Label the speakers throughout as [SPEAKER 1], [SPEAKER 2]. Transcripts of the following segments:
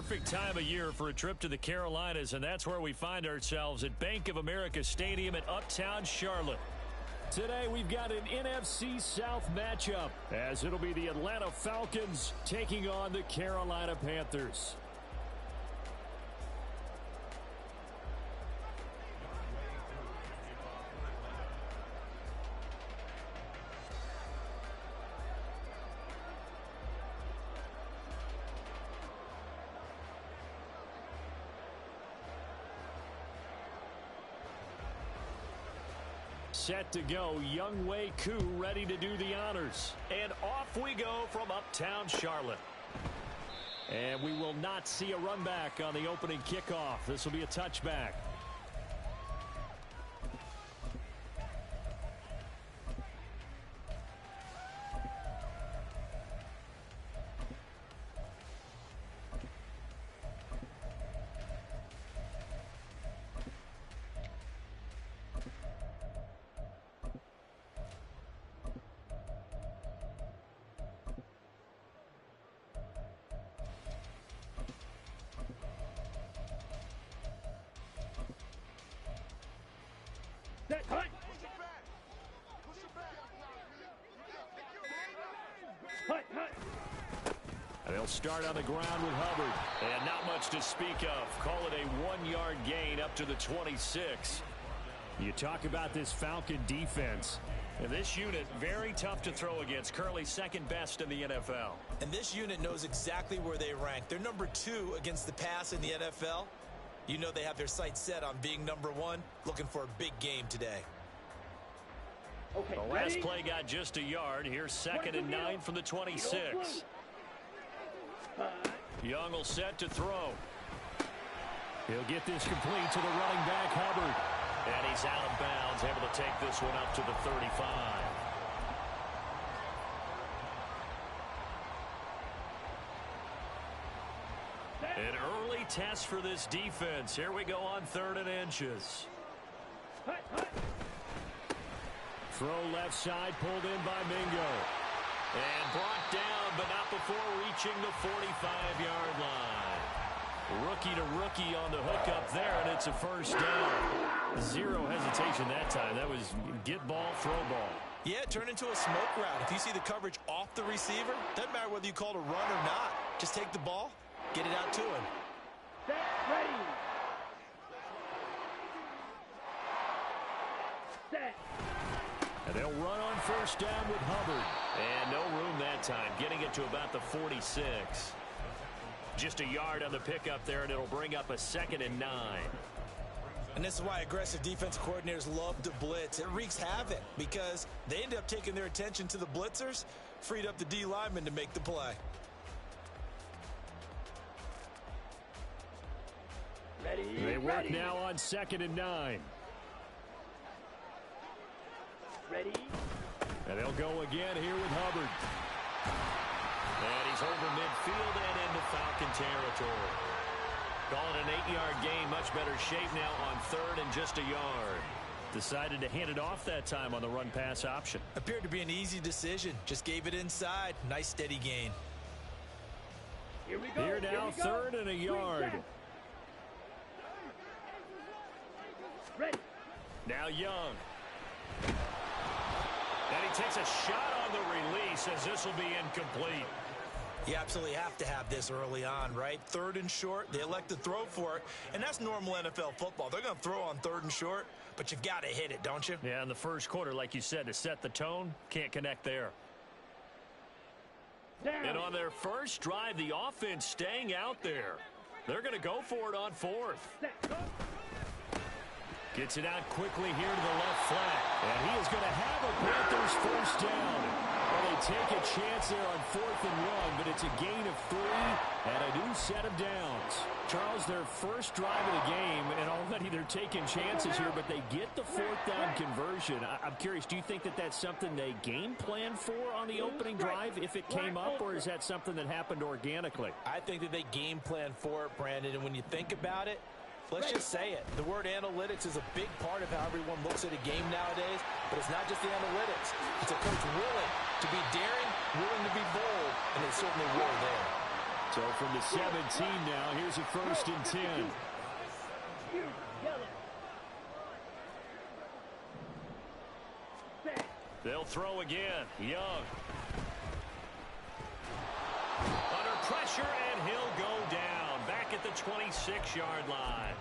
[SPEAKER 1] perfect time of year for a trip to the Carolinas, and that's where we find ourselves at Bank of America Stadium in Uptown Charlotte. Today we've got an NFC South matchup, as it'll be the Atlanta Falcons taking on the Carolina Panthers. Set to go, Younghoe Koo ready to do the honors. And off we go from Uptown Charlotte. And we will not see a run back on the opening kickoff. This will be a touchback. They'll start on the ground with Hubbard. And not much to speak of. Call it a 1-yard gain up to the 26. You talk about this Falcon defense. And this unit, very tough to throw against. Currently second best in the NFL.
[SPEAKER 2] And this unit knows exactly where they rank. They're number 2 against the pass in the NFL. You know they have their sights set on being number 1, looking for a big game today.
[SPEAKER 1] Okay, the last play got just a yard. Here's 2nd and 9 from the 26. Young will set to throw. He'll get this complete to the running back, Hubbard. And he's out of bounds, able to take this one up to the 35. An early test for this defense. Here we go on 3rd and inches. Throw left side, pulled in by Mingo. And brought down, but not before reaching the 45-yard line. Rookie to rookie on the hook up there, and it's a first down. Zero hesitation that time. That was get ball, throw ball.
[SPEAKER 2] Yeah, turn into a smoke route. If you see the coverage off the receiver, doesn't matter whether you call it a run or not. Just take the ball, get it out to him.
[SPEAKER 3] Set, ready. Set.
[SPEAKER 1] And they'll run on first down with Hubbard. And no room that time, getting it to about the 46. Just a yard on the pickup there, and it'll bring up a 2nd and 9.
[SPEAKER 2] And this is why aggressive defensive coordinators love to blitz. It wreaks havoc because they end up taking their attention to the blitzers, freed up the D lineman to make the play.
[SPEAKER 3] Ready,
[SPEAKER 1] they work
[SPEAKER 3] ready.
[SPEAKER 1] now on 2nd and 9.
[SPEAKER 3] Ready.
[SPEAKER 1] And they'll go again here with Hubbard. And he's over midfield and into Falcon territory. Call it an 8-yard gain. Much better shape now on 3rd and just a yard. Decided to hand it off that time on the run-pass option.
[SPEAKER 2] Appeared to be an easy decision. Just gave it inside. Nice steady gain.
[SPEAKER 3] Here we go.
[SPEAKER 1] Here now, 3rd and a yard.
[SPEAKER 3] Ready.
[SPEAKER 1] Now Young. And he takes a shot on the release as this will be incomplete.
[SPEAKER 2] You absolutely have to have this early on, right? 3rd and short, they elect to throw for it, and that's normal NFL football. They're going to throw on 3rd and short, but you've got to hit it, don't you?
[SPEAKER 1] Yeah, in the first quarter, like you said, to set the tone, can't connect there.
[SPEAKER 3] Down.
[SPEAKER 1] And on their first drive, the offense staying out there. They're going to go for it on 4th.
[SPEAKER 3] Set, go.
[SPEAKER 1] Gets it out quickly here to the left flat. And he is going to have a Panthers first down. Well, they take a chance there on 4th and 1, but it's a gain of 3 and a new set of downs. Charles, their first drive of the game, and already they're taking chances here, but they get the 4th down conversion. I'm curious, do you think that that's something they game plan for on the opening drive if it came up, or is that something that happened organically?
[SPEAKER 2] I think that they game plan for it, Brandon, and when you think about it, let's just say it. The word analytics is a big part of how everyone looks at a game nowadays, but it's not just the analytics. It's a coach willing to be daring, willing to be bold, and they certainly were there.
[SPEAKER 1] So from the 17 now, here's a 1st and 10.
[SPEAKER 3] Yellow. Set.
[SPEAKER 1] They'll throw again. Young. Under pressure, and he'll go down. Back at the 26-yard line.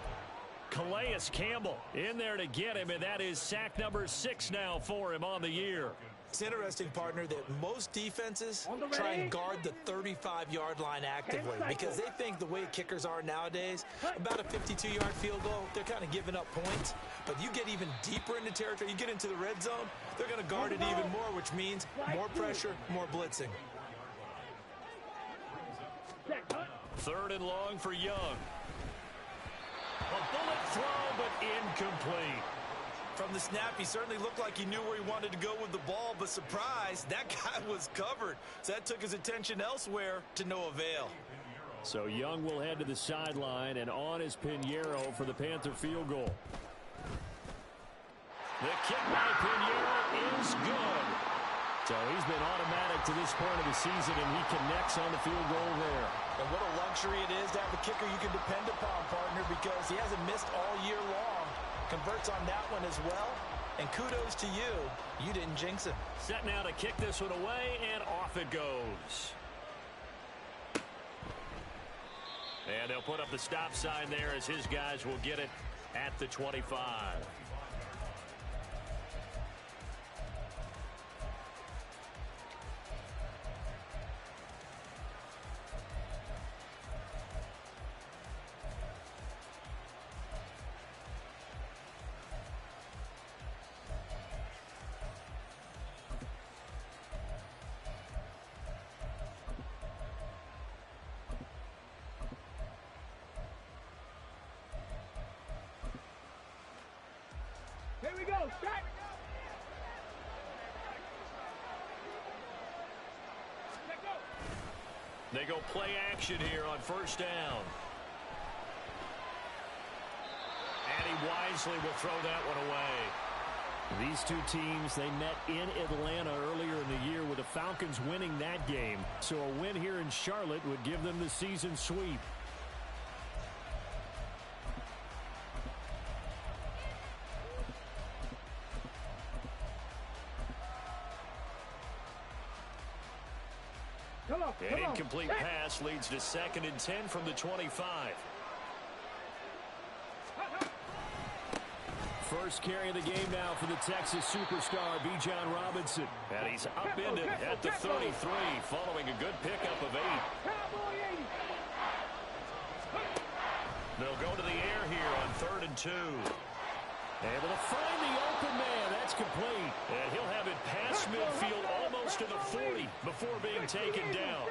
[SPEAKER 1] Calais Campbell in there to get him, and that is sack number 6 now for him on the year.
[SPEAKER 2] It's interesting, partner, that most defenses try and guard the 35-yard line actively because they think the way kickers are nowadays, about a 52-yard field goal, they're kind of giving up points. But you get even deeper into territory, you get into the red zone, they're going to guard it even more, which means more pressure, more blitzing.
[SPEAKER 1] 3rd and long for Young. A bullet throw, but incomplete.
[SPEAKER 2] From the snap, he certainly looked like he knew where he wanted to go with the ball, but surprise, that guy was covered. So that took his attention elsewhere to no avail.
[SPEAKER 1] So Young will head to the sideline, and on is Pinheiro for the Panther field goal. The kick by Pinheiro is good. So he's been automatic to this point of the season, and he connects on the field goal there.
[SPEAKER 2] And what a luxury it is to have a kicker you can depend upon, partner, because he hasn't missed all year long. Converts on that one as well. And kudos to you. You didn't jinx him.
[SPEAKER 1] Set now to kick this one away, and off it goes. And they'll put up the stop sign there as his guys will get it at the 25.
[SPEAKER 3] Here we go. Set. Let go.
[SPEAKER 1] They go play action here on 1st down. And he wisely will throw that one away. These two teams, they met in Atlanta earlier in the year with the Falcons winning that game. So a win here in Charlotte would give them the season sweep. An incomplete pass leads to 2nd and 10 from the 25. First carry of the game now for the Texas superstar, Bijan Robinson. And he's upended at the 33 following a good pickup of 8. They'll go to the air here on 3rd and 2. Able to find the open man. That's complete. And he'll have it past midfield almost to the 40 before being taken down.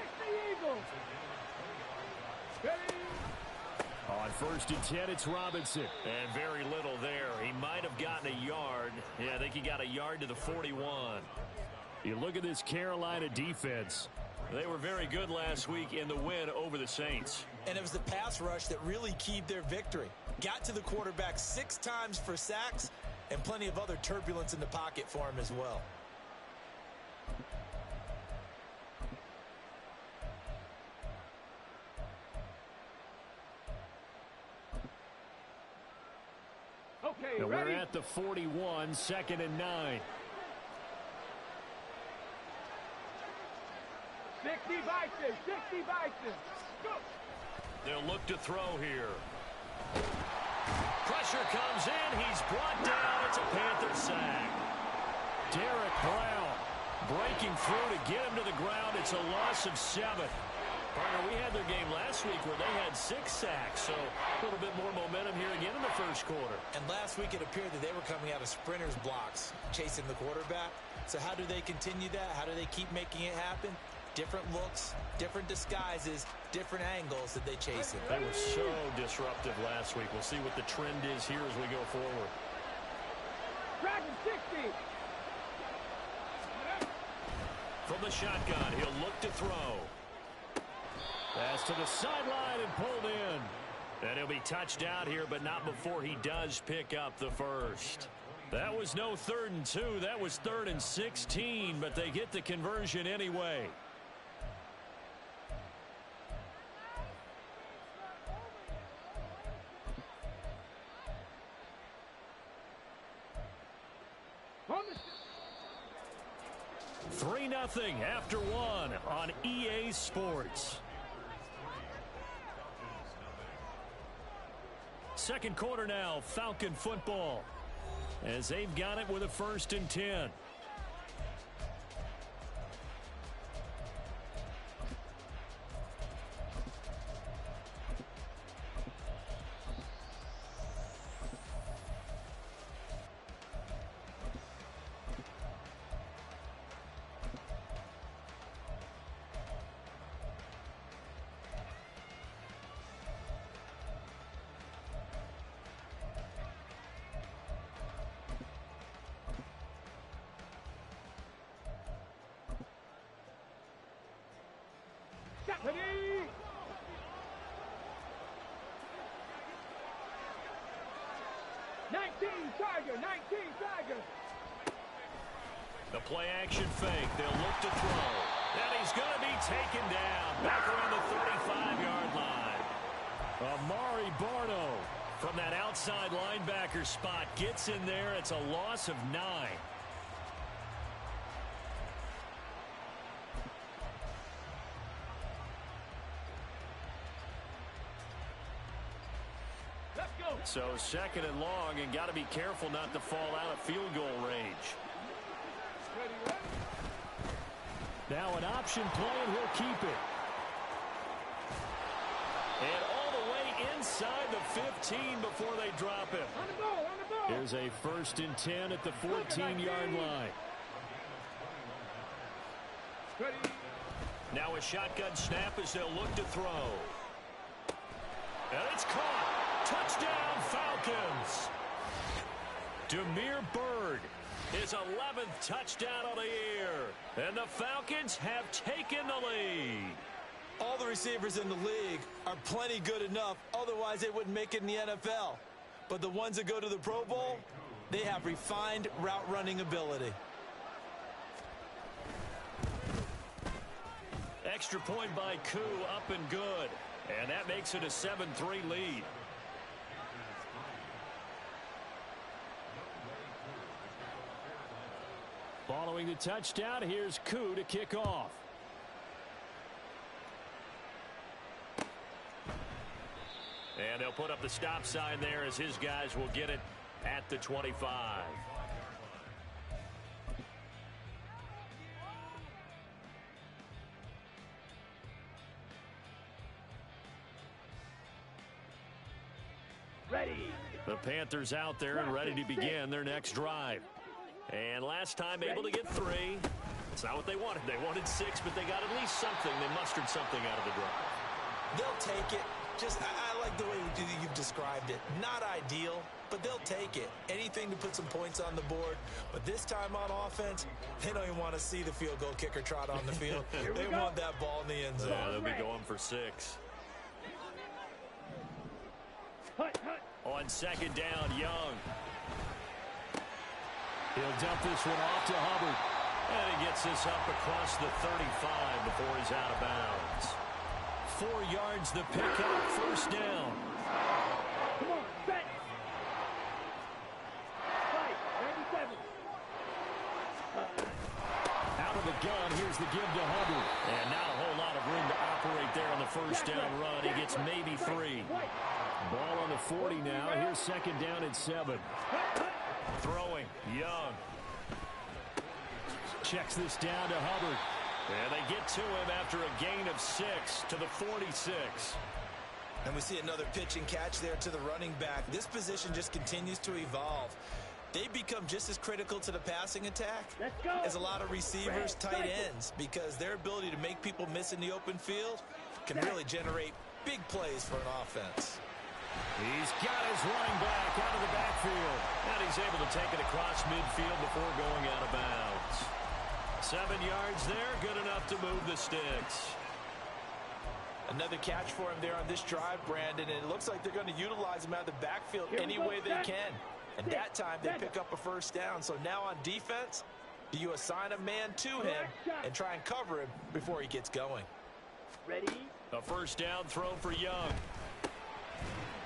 [SPEAKER 1] On 1st and 10, it's Robinson. And very little there. He might have gotten a yard. Yeah, I think he got a yard to the 41. You look at this Carolina defense. They were very good last week in the win over the Saints.
[SPEAKER 2] And it was the pass rush that really keyed their victory. Got to the quarterback 6 times for sacks and plenty of other turbulence in the pocket for him as well.
[SPEAKER 3] Okay,
[SPEAKER 1] now
[SPEAKER 3] ready?
[SPEAKER 1] we're at the 41, 2nd and 9.
[SPEAKER 3] 60 Bison, 60 Bison. Go.
[SPEAKER 1] They'll look to throw here. Pressure comes in. He's brought down. It's a Panther sack. Derek Brown breaking through to get him to the ground. It's a loss of 7. Partner, we had their game last week where they had 6 sacks, so a little bit more momentum here again in the first quarter.
[SPEAKER 2] And last week it appeared that they were coming out of sprinters blocks, chasing the quarterback. So how do they continue that? How do they keep making it happen? Different looks, different disguises, different angles that they chase it.
[SPEAKER 1] They were so disruptive last week. We'll see what the trend is here as we go forward.
[SPEAKER 3] Dragon 60.
[SPEAKER 1] From the shotgun, he'll look to throw. Pass to the sideline and pulled in. And he'll be touched out here, but not before he does pick up the first. That was no 3rd and 2. That was 3rd and 16, but they get the conversion anyway. 3-0 after one on EA Sports. Second quarter now, Falcon football, as they've got it with a 1st and 10.
[SPEAKER 3] Ready? 19 Tiger, 19 Tiger.
[SPEAKER 1] The play action fake. They'll look to throw. And he's going to be taken down back around the 35-yard line. Amari Barno from that outside linebacker spot gets in there. It's a loss of 9. So 2nd and long, and got to be careful not to fall out of field goal range. Now an option play, and he'll keep it. And all the way inside the 15 before they drop him.
[SPEAKER 3] On the ball, on the ball.
[SPEAKER 1] Here's a 1st and 10 at the 14-yard line.
[SPEAKER 3] Ready?
[SPEAKER 1] Now a shotgun snap as they'll look to throw. And it's caught. Touchdown, Falcons. Demir Bird, his 11th touchdown of the year. And the Falcons have taken the lead.
[SPEAKER 2] All the receivers in the league are plenty good enough. Otherwise, they wouldn't make it in the NFL. But the ones that go to the Pro Bowl, they have refined route running ability.
[SPEAKER 1] Extra point by Koo, up and good. And that makes it a 7-3 lead. Following the touchdown, here's Koo to kick off. And they'll put up the stop sign there as his guys will get it at the 25.
[SPEAKER 3] Ready.
[SPEAKER 1] The Panthers out there and ready to begin their next drive. And last time able to get 3. It's not what they wanted. They wanted 6, but they got at least something. They mustered something out of the drive.
[SPEAKER 2] They'll take it. I like the way you've described it. Not ideal, but they'll take it. Anything to put some points on the board. But this time on offense, they don't even want to see the field goal kicker trot on the field. They want that ball in the end zone.
[SPEAKER 1] Yeah, they'll be going for 6. On 2nd down, Young. He'll dump this one off to Hubbard. And he gets this up across the 35 before he's out of bounds. 4 yards the pickup, 1st down.
[SPEAKER 3] Come on, set. Fight, 97.
[SPEAKER 1] Out of the gun, here's the give to Hubbard. And not a whole lot of room to operate there on the 1st down run. He gets maybe 3. Ball on the 40 now. Here's 2nd down and 7. Throwing, Young. Checks this down to Hubbard. And they get to him after a gain of 6 to the 46.
[SPEAKER 2] And we see another pitch and catch there to the running back. This position just continues to evolve. They become just as critical to the passing attack as a lot of receivers, tight ends, because their ability to make people miss in the open field can really generate big plays for an offense.
[SPEAKER 1] He's got his running back out of the backfield. And he's able to take it across midfield before going out of bounds. 7 yards there, good enough to move the sticks.
[SPEAKER 2] Another catch for him there on this drive, Brandon, and it looks like they're going to utilize him out of the backfield any way they can. And that time they pick up a 1st down. So now on defense, do you assign a man to him and try and cover him before he gets going?
[SPEAKER 3] Ready?
[SPEAKER 1] A 1st down throw for Young.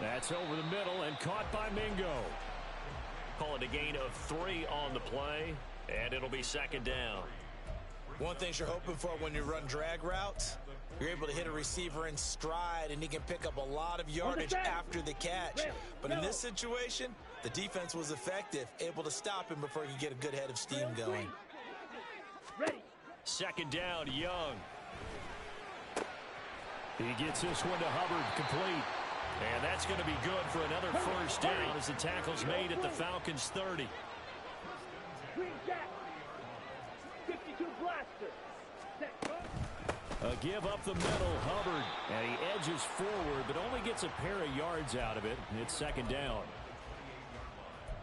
[SPEAKER 1] That's over the middle and caught by Mingo. Call it a gain of 3 on the play, and it'll be 2nd down.
[SPEAKER 2] One thing you're hoping for when you run drag routes, you're able to hit a receiver in stride, and he can pick up a lot of yardage after the catch. But in this situation, the defense was effective, able to stop him before he could get a good head of steam going.
[SPEAKER 1] Second down, Young. He gets this one to Hubbard, complete. And that's going to be good for another first down as the tackle's made at the Falcons' 30.
[SPEAKER 3] Green Jack. 52 blaster.
[SPEAKER 1] A give up the middle, Hubbard. And he edges forward, but only gets a pair of yards out of it. And it's second down.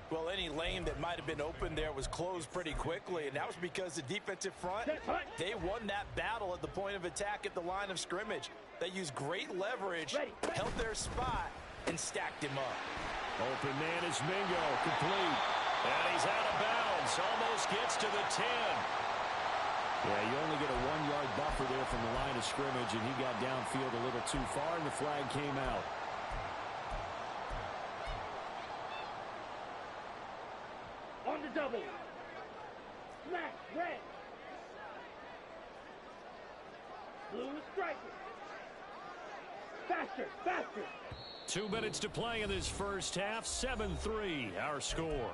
[SPEAKER 2] Well, any lane that might have been open there was closed pretty quickly, and that was because the defensive front, they won that battle at the point of attack at the line of scrimmage. They used great leverage, held their spot, and stacked him up.
[SPEAKER 1] Open man is Mingo, complete. And he's out of bounds, almost gets to the 10. Yeah, you only get a 1-yard buffer there from the line of scrimmage, and he got downfield a little too far, and the flag came out.
[SPEAKER 3] On the double. Smash, red. Blue is striking. Faster, faster.
[SPEAKER 1] 2 minutes to play in this first half. 7-3, our score.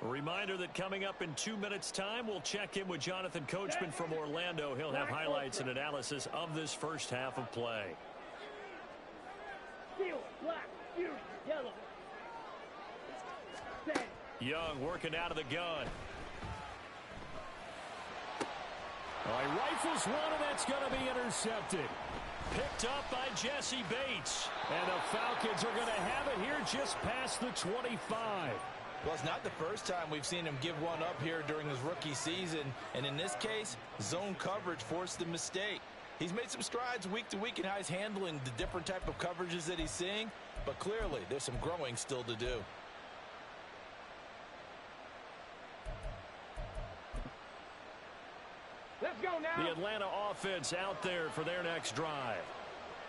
[SPEAKER 1] A reminder that coming up in 2 minutes' time, we'll check in with Jonathan Coachman from Orlando. He'll have highlights and analysis of this first half of play.
[SPEAKER 3] Steel, black, fusion, yellow. Stand.
[SPEAKER 1] Young working out of the gun. Oh, he rifles one, and that's going to be intercepted. Picked up by Jesse Bates. And the Falcons are going to have it here just past the 25.
[SPEAKER 2] Well, it's not the first time we've seen him give one up here during his rookie season. And in this case, zone coverage forced the mistake. He's made some strides week to week in how he's handling the different type of coverages that he's seeing. But clearly, there's some growing still to do.
[SPEAKER 3] Let's go now.
[SPEAKER 1] The Atlanta offense out there for their next drive.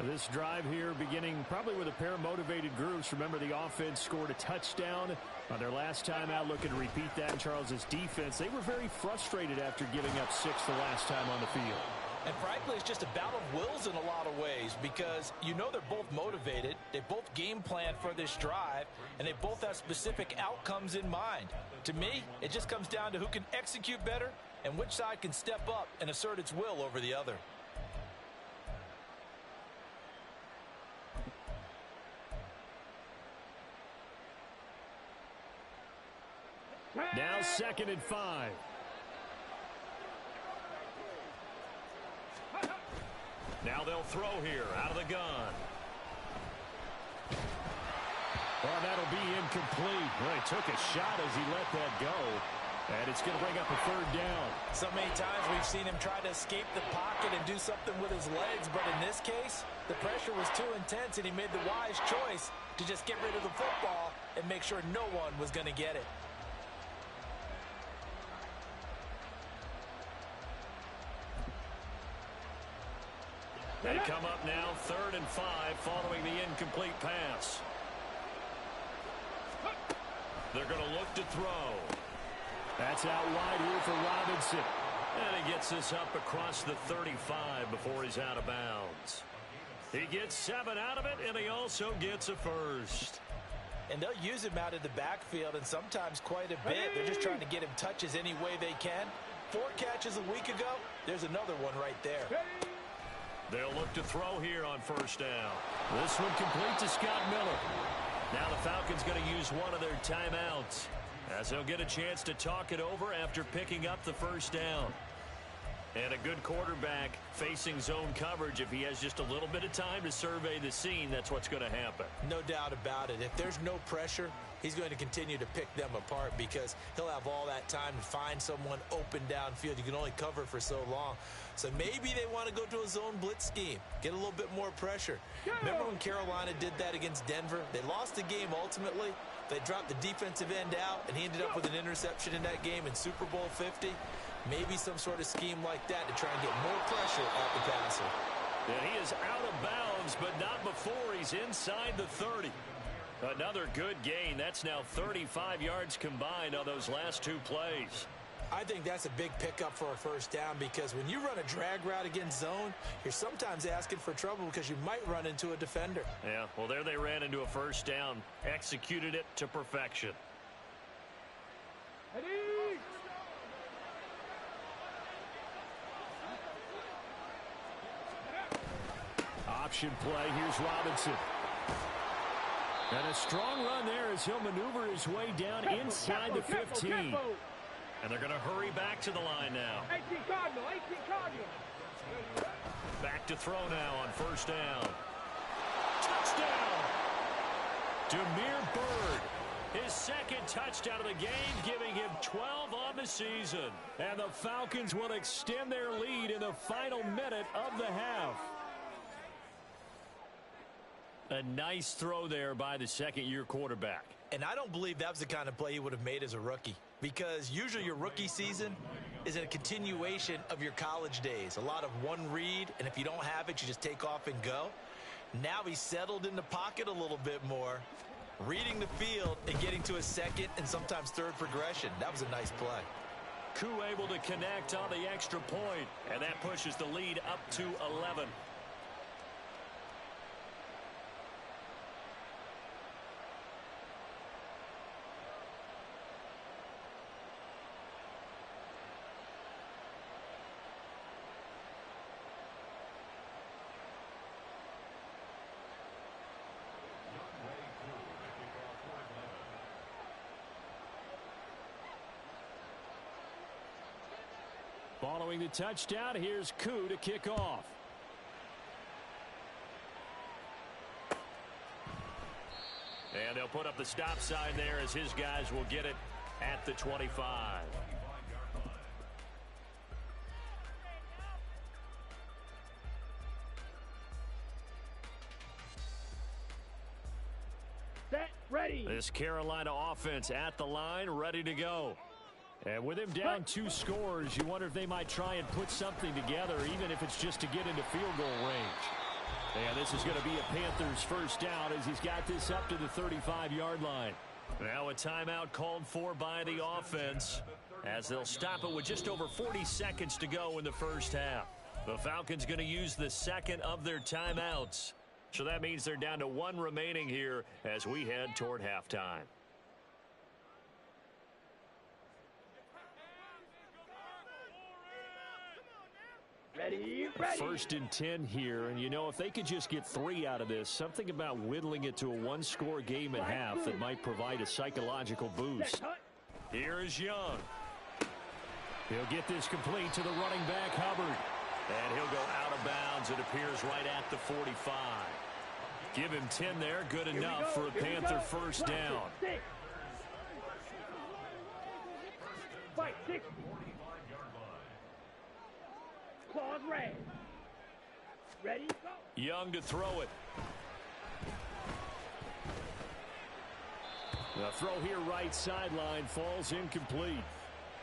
[SPEAKER 1] This drive here beginning probably with a pair of motivated groups. Remember, the offense scored a touchdown on their last time out. Looking to repeat that in Charles's defense. They were very frustrated after giving up 6 the last time on the field.
[SPEAKER 2] And frankly, it's just a battle of wills in a lot of ways because you know they're both motivated. They both game plan for this drive, and they both have specific outcomes in mind. To me, it just comes down to who can execute better and which side can step up and assert its will over the other.
[SPEAKER 1] Now 2nd and 5. Now they'll throw here out of the gun. Well, that'll be incomplete. Well, he took a shot as he let that go. And it's going to bring up a 3rd down.
[SPEAKER 2] So many times we've seen him try to escape the pocket and do something with his legs. But in this case, the pressure was too intense, and he made the wise choice to just get rid of the football and make sure no one was going to get it.
[SPEAKER 1] They come up now 3rd and 5 following the incomplete pass. They're going to look to throw. That's out wide here for Robinson. And he gets this up across the 35 before he's out of bounds. He gets 7 out of it, and he also gets a first.
[SPEAKER 2] And they'll use him out of the backfield, and sometimes quite a bit. They're just trying to get him touches any way they can. 4 catches a week ago. There's another one right there.
[SPEAKER 1] They'll look to throw here on 1st down. This one complete to Scott Miller. Now the Falcons going to use one of their timeouts, as they'll get a chance to talk it over after picking up the 1st down. And a good quarterback facing zone coverage, if he has just a little bit of time to survey the scene, that's what's going to happen.
[SPEAKER 2] No doubt about it. If there's no pressure, he's going to continue to pick them apart because he'll have all that time to find someone open downfield. You can only cover for so long. So maybe they want to go to a zone blitz scheme, get a little bit more pressure. Remember when Carolina did that against Denver? They lost the game ultimately. They dropped the defensive end out, and he ended up with an interception in that game in Super Bowl 50. Maybe some sort of scheme like that to try and get more pressure at the passer.
[SPEAKER 1] And he is out of bounds, but not before he's inside the 30. Another good gain. That's now 35 yards combined on those last 2 plays.
[SPEAKER 2] I think that's a big pickup for a first down because when you run a drag route against zone, you're sometimes asking for trouble because you might run into a defender.
[SPEAKER 1] Yeah, well, there they ran into a first down, executed it to perfection.
[SPEAKER 3] Ready?
[SPEAKER 1] Option play. Here's Robinson. And a strong run there as he'll maneuver his way down inside the 15. And they're going to hurry back to the line now.
[SPEAKER 3] 18 Cardinal, 18 Cardinal.
[SPEAKER 1] Back to throw now on first down. Touchdown! Demir Bird, his second touchdown of the game, giving him 12 on the season. And the Falcons will extend their lead in the final minute of the half. A nice throw there by the second-year quarterback.
[SPEAKER 2] And I don't believe that was the kind of play he would have made as a rookie because usually your rookie season is a continuation of your college days. A lot of one read, and if you don't have it, you just take off and go. Now he's settled in the pocket a little bit more, reading the field and getting to a second and sometimes third progression. That was a nice play.
[SPEAKER 1] Koo able to connect on the extra point, and that pushes the lead up to 11. Following the touchdown, here's Koo to kick off. And they'll put up the stop sign there as his guys will get it at the 25.
[SPEAKER 3] Set, ready.
[SPEAKER 1] This Carolina offense at the line, ready to go. And with him down 2 scores, you wonder if they might try and put something together, even if it's just to get into field goal range. And this is going to be a Panthers first down as he's got this up to the 35-yard line. Now a timeout called for by the offense as they'll stop it with just over 40 seconds to go in the first half. The Falcons going to use the second of their timeouts. So that means they're down to 1 remaining here as we head toward halftime.
[SPEAKER 3] Ready, ready.
[SPEAKER 1] First and 10 here, and you know, if they could just get 3 out of this, something about whittling it to a 1-score game at half that might provide a psychological boost. Here is Young. He'll get this complete to the running back, Hubbard. And he'll go out of bounds, it appears, right at the 45. Give him 10 there, good enough for a Panther first down.
[SPEAKER 3] 6. Claws red. Ready, go.
[SPEAKER 1] Young to throw it. The throw here right sideline falls incomplete.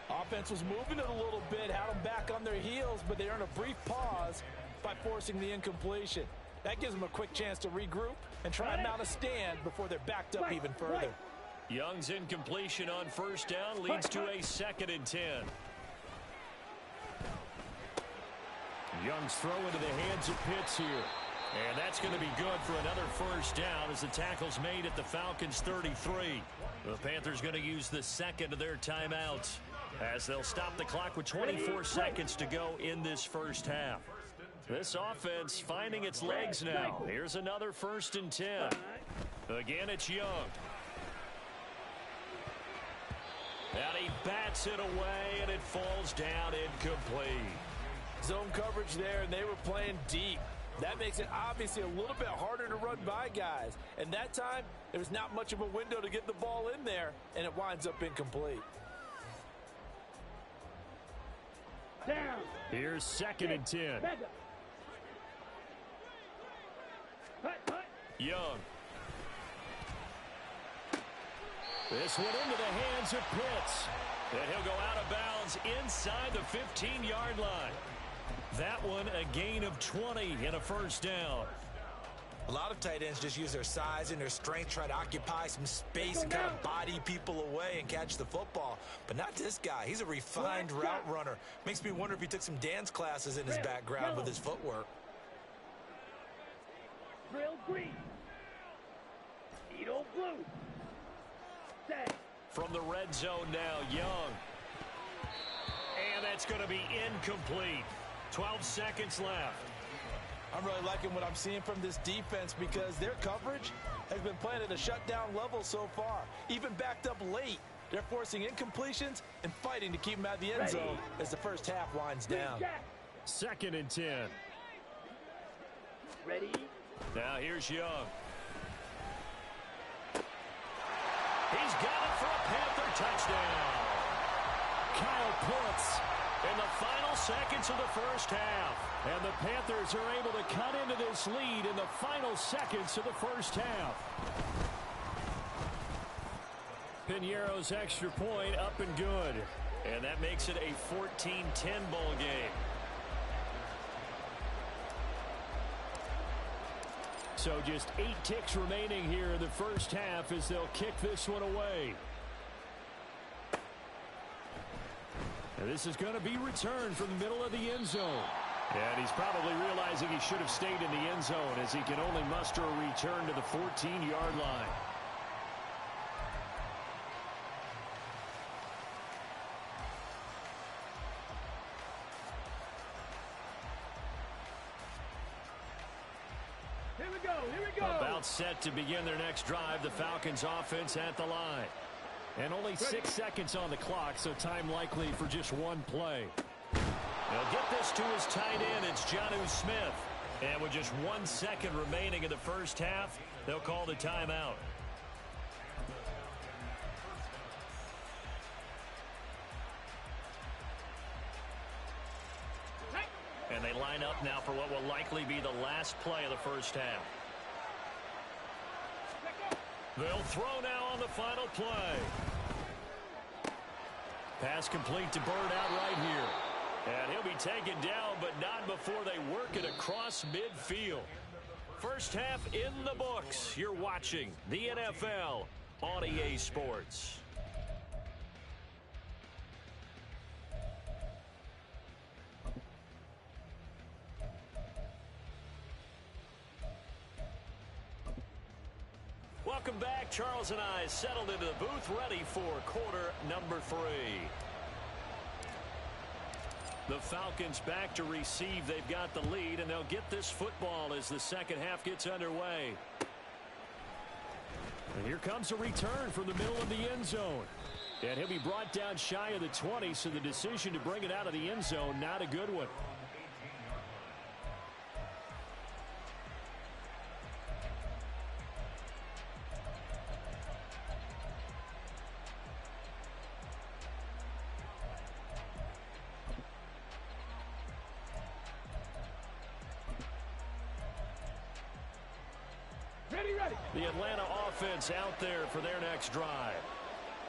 [SPEAKER 2] Offense was moving it a little bit, had them back on their heels, but they earned a brief pause by forcing the incompletion. That gives them a quick chance to regroup and try and mount a stand before they're backed up even further.
[SPEAKER 1] Young's incompletion on first down leads to a 2nd and 10. Young's throw into the hands of Pitts here. And that's going to be good for another first down as the tackle's made at the Falcons' 33. The Panthers going to use the second of their timeouts as they'll stop the clock with 24 seconds to go in this first half. This offense finding its legs now. Here's another 1st and 10. Again, it's Young. And he bats it away, and it falls down incomplete.
[SPEAKER 2] Zone coverage there, and they were playing deep. That makes it obviously a little bit harder to run by guys. And that time, there was not much of a window to get the ball in there, and it winds up incomplete.
[SPEAKER 3] Down.
[SPEAKER 1] Here's 2nd and 10. Young. This one into the hands of Pitts. And he'll go out of bounds inside the 15-yard line. That one a gain of 20 and a first down.
[SPEAKER 2] A lot of tight ends just use their size and their strength, try to occupy some space and kind of body people away and catch the football. But not this guy. He's a refined route runner. Makes me wonder if he took some dance classes in his background with his footwork.
[SPEAKER 3] Drill green. Needle blue. Set.
[SPEAKER 1] From the red zone now, Young. And that's going to be incomplete. 12 seconds left.
[SPEAKER 2] I'm really liking what I'm seeing from this defense because their coverage has been playing at a shutdown level so far. Even backed up late, they're forcing incompletions and fighting to keep them out of the end zone as the first half winds down.
[SPEAKER 1] 2nd and 10.
[SPEAKER 3] Ready?
[SPEAKER 1] Now here's Young. He's got it for a Panther touchdown. Kyle Pitts in the final seconds of the first half. And the Panthers are able to cut into this lead in the final seconds of the first half. Piñeiro's extra point up and good. And that makes it a 14-10 ball game. So just 8 ticks remaining here in the first half as they'll kick this one away. And this is going to be returned from the middle of the end zone. And he's probably realizing he should have stayed in the end zone as he can only muster a return to the 14-yard line.
[SPEAKER 3] Here we go. Here we go.
[SPEAKER 1] About set to begin their next drive. The Falcons offense at the line. And only 6 seconds on the clock, so time likely for just one play. They'll get this to his tight end. It's Jonnu Smith. And with just 1 second remaining in the first half, they'll call the timeout. And they line up now for what will likely be the last play of the first half. They'll throw now on the final play. Pass complete to Bird out right here. And he'll be taken down, but not before they work it across midfield. First half in the books. You're watching the NFL on EA Sports. Welcome back. Charles and I settled into the booth, ready for quarter number 3. The Falcons back to receive. They've got the lead, and they'll get this football as the second half gets underway. And here comes a return from the middle of the end zone. And he'll be brought down shy of the 20, so the decision to bring it out of the end zone, not a good one. The Atlanta offense out there for their next drive.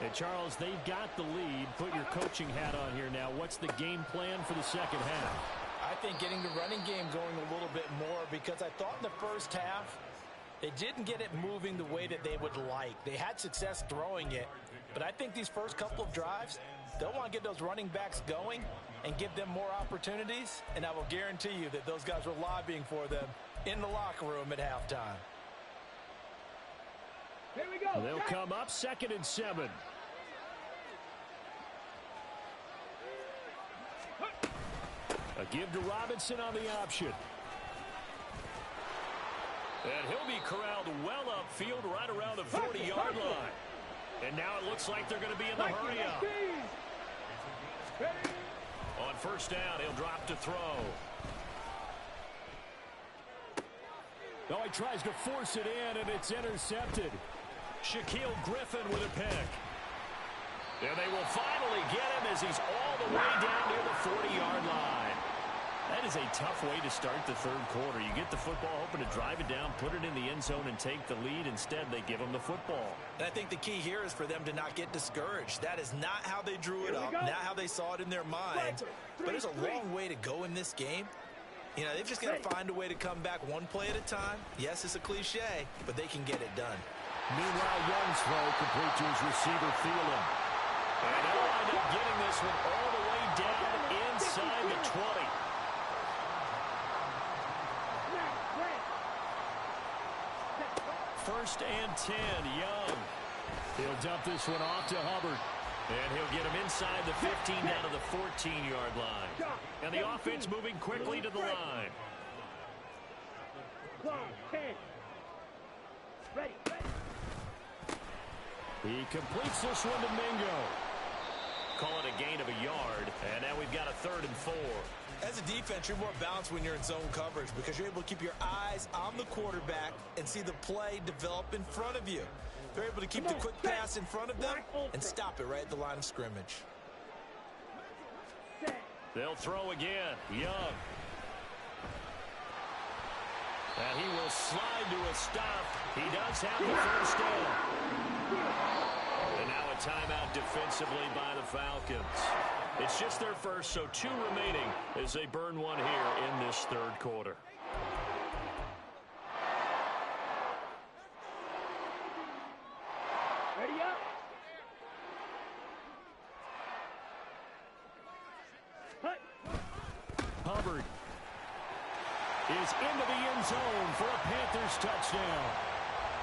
[SPEAKER 1] And Charles, they've got the lead. Put your coaching hat on here now. What's the game plan for the second half?
[SPEAKER 2] I think getting the running game going a little bit more, because I thought in the first half they didn't get it moving the way that they would like. They had success throwing it, but I think these first couple of drives, they'll want to get those running backs going and give them more opportunities, and I will guarantee you that those guys were lobbying for them in the locker room at halftime.
[SPEAKER 3] Here we go.
[SPEAKER 1] They'll come up 2nd and 7. A give to Robinson on the option. And he'll be corralled well upfield right around the 40-yard line. And now it looks like they're going to be in the hurry up. On first down, he'll drop to throw. Oh, he tries to force it in, and it's intercepted. Shaquille Griffin with a pick. And they will finally get him as he's all the way down near the 40-yard line. That is a tough way to start the third quarter. You get the football, hoping to drive it down, put it in the end zone, and take the lead. Instead, they give him the football.
[SPEAKER 2] And I think the key here is for them to not get discouraged. That is not how they drew it up, not how they saw it in their minds. But there's a long way to go in this game. You know, they've just got to find a way to come back one play at a time. Yes, it's a cliche, but they can get it done.
[SPEAKER 1] Meanwhile, Young's throw complete to his receiver, Thielen. And they'll wind up getting this one all the way down inside the 20. First and 10, Young. He'll dump this one off to Hubbard. And he'll get him inside the 15 down to the 14-yard line. And the offense moving quickly to the line.
[SPEAKER 3] 10. Ready.
[SPEAKER 1] He completes this one to Mingo. Call it a gain of a yard. And now we've got a 3rd and 4.
[SPEAKER 2] As a defense, you're more balanced when you're in zone coverage because you're able to keep your eyes on the quarterback and see the play develop in front of you. They're able to keep the quick pass in front of them and stop it right at the line of scrimmage.
[SPEAKER 1] They'll throw again. Young. And he will slide to a stop. He does have the first down. And now a timeout defensively by the Falcons. It's just their first, so 2 remaining as they burn one here in this 3rd quarter.
[SPEAKER 3] Ready up. Hut.
[SPEAKER 1] Hubbard is into the end zone for a Panthers touchdown.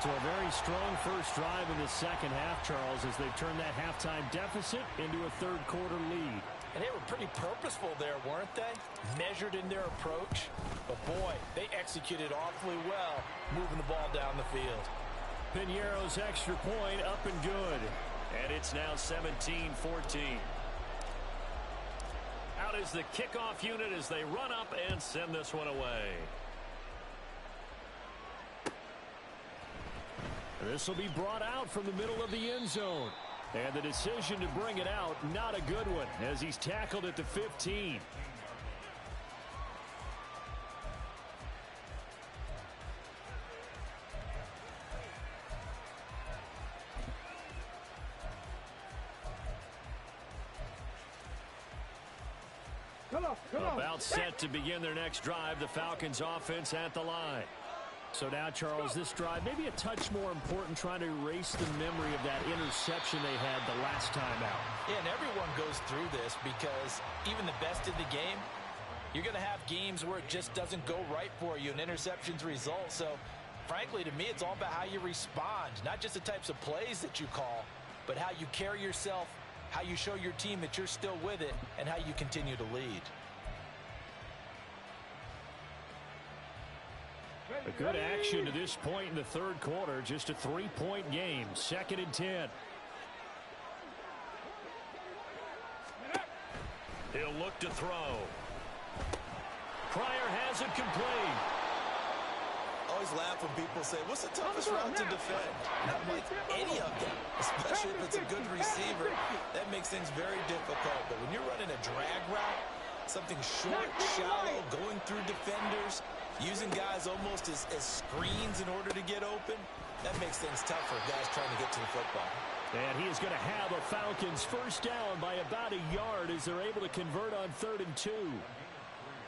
[SPEAKER 1] So a very strong first drive in the second half, Charles, as they've turned that halftime deficit into a 3rd quarter lead.
[SPEAKER 2] And they were pretty purposeful there, weren't they? Measured in their approach. But, boy, they executed awfully well moving the ball down the field.
[SPEAKER 1] Piñeiro's extra point up and good. And it's now 17-14. Out is the kickoff unit as they run up and send this one away. This will be brought out from the middle of the end zone. And the decision to bring it out, not a good one, as he's tackled at the 15. About set to begin their next drive, the Falcons offense at the line. So now, Charles, this drive maybe a touch more important, trying to erase the memory of that interception they had the last time out.
[SPEAKER 2] Yeah, and everyone goes through this because even the best in the game, you're going to have games where it just doesn't go right for you and interceptions result. So, frankly, to me, it's all about how you respond, not just the types of plays that you call, but how you carry yourself, how you show your team that you're still with it, and how you continue to lead.
[SPEAKER 1] A good action to this point in the 3rd quarter. Just a 3-point game. 2nd and 10. He'll look to throw. Pryor has it complete.
[SPEAKER 2] Always laugh when people say, what's the toughest route to defend? Not like any of them, especially if it's a good receiver. That makes things very difficult. But when you're running a drag route, something short, shallow, going through defenders, using guys almost as screens in order to get open, that makes things tough for guys trying to get to the football.
[SPEAKER 1] And he is going to have a Falcons first down by about a yard as they're able to convert on 3rd and 2.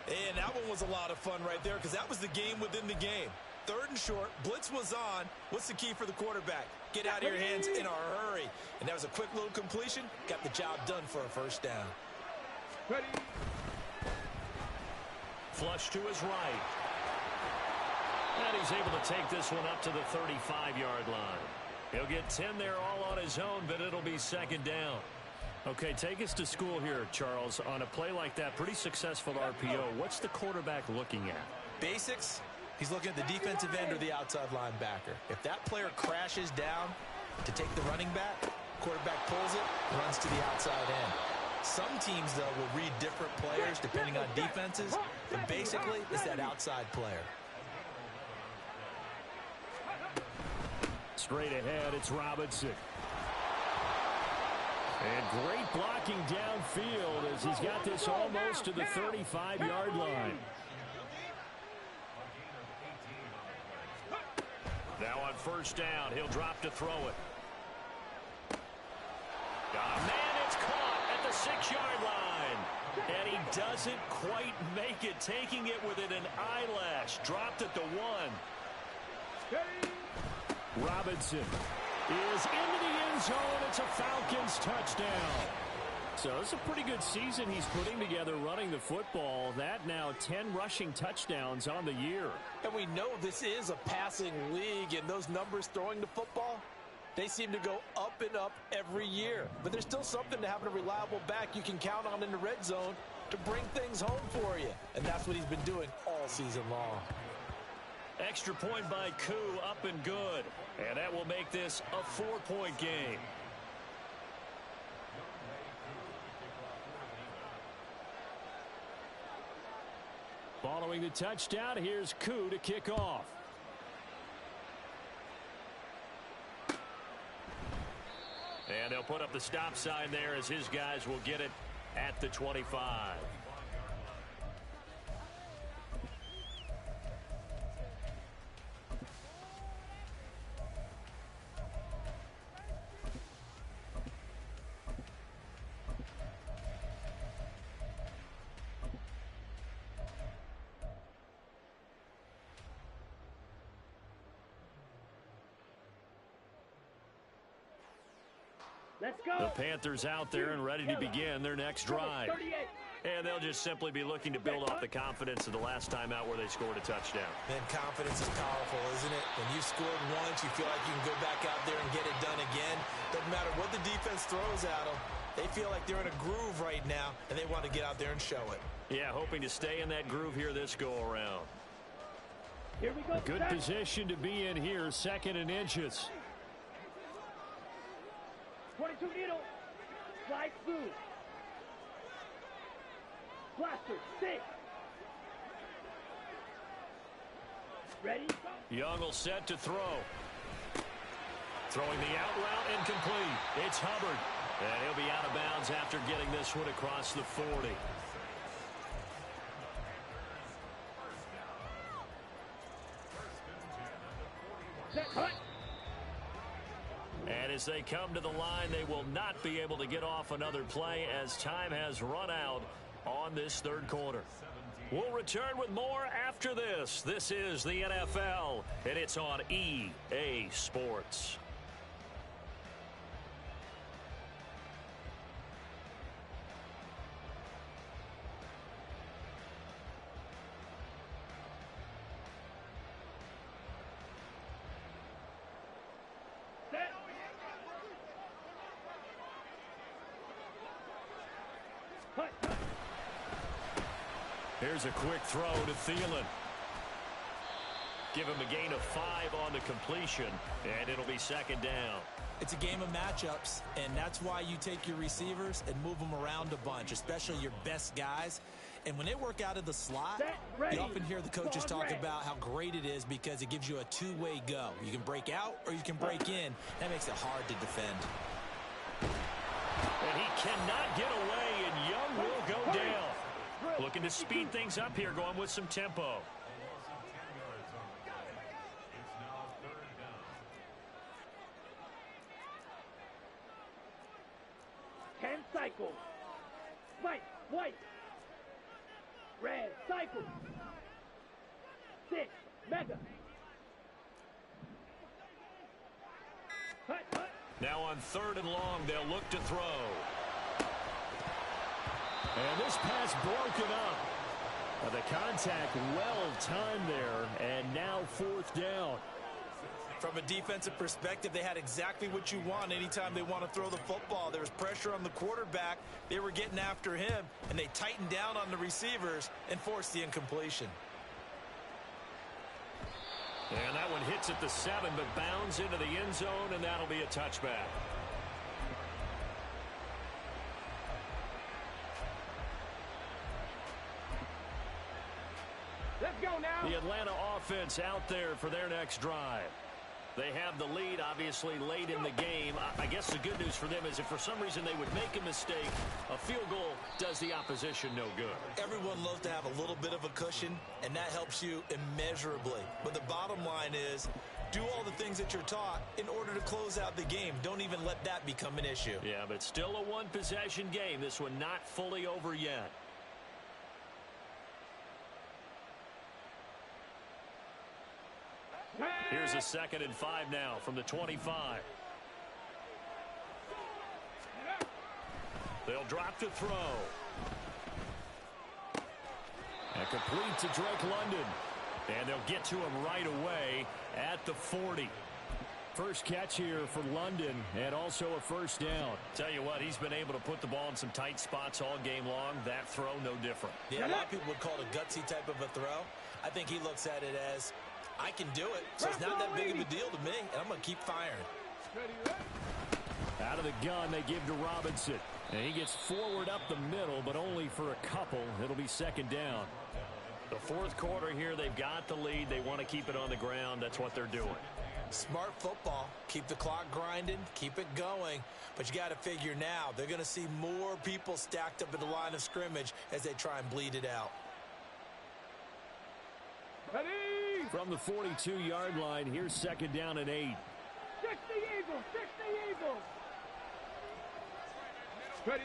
[SPEAKER 2] And that one was a lot of fun right there because that was the game within the game. 3rd and short, blitz was on. What's the key for the quarterback? Get out of your hands in a hurry. And that was a quick little completion. Got the job done for a first down.
[SPEAKER 3] Ready.
[SPEAKER 1] Flush to his right. And he's able to take this one up to the 35-yard line. He'll get 10 there all on his own, but it'll be 2nd down. Okay, take us to school here, Charles. On a play like that, pretty successful RPO. What's the quarterback looking at?
[SPEAKER 2] Basics. He's looking at the defensive end or the outside linebacker. If that player crashes down to take the running back, quarterback pulls it, runs to the outside end. Some teams, though, will read different players depending on defenses, but basically it's that outside player.
[SPEAKER 1] Straight ahead, it's Robinson. And great blocking downfield as he's got this almost to the 35-yard line. Now on first down, he'll drop to throw it. Got a man, it's caught at the 6-yard line. And he doesn't quite make it, taking it within an eyelash. Dropped at the 1. Robinson is into the end zone. It's a Falcons touchdown. So it's a pretty good season he's putting together running the football. That now 10 rushing touchdowns on the year.
[SPEAKER 2] And we know this is a passing league, and those numbers throwing the football, they seem to go up and up every year. But there's still something to having a reliable back you can count on in the red zone to bring things home for you. And that's what he's been doing all season long.
[SPEAKER 1] Extra point by Koo, up and good. And that will make this a 4-point game. Following the touchdown, here's Koo to kick off. And they'll put up the stop sign there as his guys will get it at the 25.
[SPEAKER 3] Let's go.
[SPEAKER 1] The Panthers out there and ready to begin their next drive. And they'll just simply be looking to build off the confidence of the last time out where they scored a touchdown.
[SPEAKER 2] Man, confidence is powerful, isn't it? When you scored once, you feel like you can go back out there and get it done again. Doesn't matter what the defense throws at them. They feel like they're in a groove right now, and they want to get out there and show it.
[SPEAKER 1] Yeah, hoping to stay in that groove here this go-around.
[SPEAKER 3] Here we go.
[SPEAKER 1] Good position to be in here, 2nd and inches.
[SPEAKER 3] 22 needle. Slide through. Blaster, 6. Ready?
[SPEAKER 1] Young will set to throw. Throwing the out route incomplete. It's Hubbard. And he'll be out of bounds after getting this one across the 40.
[SPEAKER 3] Set, cut.
[SPEAKER 1] And as they come to the line, they will not be able to get off another play as time has run out on this 3rd quarter. We'll return with more after this. This is the NFL, and it's on EA Sports. Here's a quick throw to Thielen. Give him a gain of 5 on the completion, and it'll be 2nd down.
[SPEAKER 2] It's a game of matchups, and that's why you take your receivers and move them around a bunch, especially your best guys. And when they work out of the slot, you often hear the coaches talk about how great it is because it gives you a two-way go. You can break out or you can break in. That makes it hard to defend.
[SPEAKER 1] And he cannot get away, and Young will go down. Looking to speed things up here, going with some tempo.
[SPEAKER 3] Cycle. White. Red. Cycle. 6. Mega. Cut.
[SPEAKER 1] Now on 3rd and long, they'll look to throw. And this pass broken up. The contact well timed there, and now 4th down.
[SPEAKER 2] From a defensive perspective, they had exactly what you want anytime they want to throw the football. There was pressure on the quarterback. They were getting after him, and they tightened down on the receivers and forced the incompletion.
[SPEAKER 1] And that one hits at the 7, but bounds into the end zone, and that'll be a touchback.
[SPEAKER 3] Let's go now.
[SPEAKER 1] The Atlanta offense out there for their next drive. They have the lead, obviously, late in the game. I guess the good news for them is if for some reason they would make a mistake, a field goal does the opposition no good.
[SPEAKER 2] Everyone loves to have a little bit of a cushion, and that helps you immeasurably. But the bottom line is Do all the things that you're taught in order to close out the game. Don't even let that become an issue.
[SPEAKER 1] Yeah, but still a one-possession game. This one not fully over yet. Here's a 2nd and 5 now from the 25. They'll drop to throw. And complete to Drake London. And they'll get to him right away at the 40. First catch here for London, and also a first down. Tell you what, he's been able to put the ball in some tight spots all game long. That throw, no different.
[SPEAKER 2] Yeah, a lot of people would call it a gutsy type of a throw. I think he looks at it as, I can do it, so it's not that big of a deal to me, and I'm going to keep firing.
[SPEAKER 1] Out of the gun, they give to Robinson. And he gets forward up the middle, but only for a couple. It'll be 2nd down. The 4th quarter here, they've got the lead. They want to keep it on the ground. That's what they're doing.
[SPEAKER 2] Smart football. Keep the clock grinding. Keep it going. But you got to figure now, they're going to see more people stacked up at the line of scrimmage as they try and bleed it out.
[SPEAKER 3] Ready?
[SPEAKER 1] From the 42-yard line, here's 2nd down and 8.
[SPEAKER 3] 60 Eagles! 60 Eagles! Ready?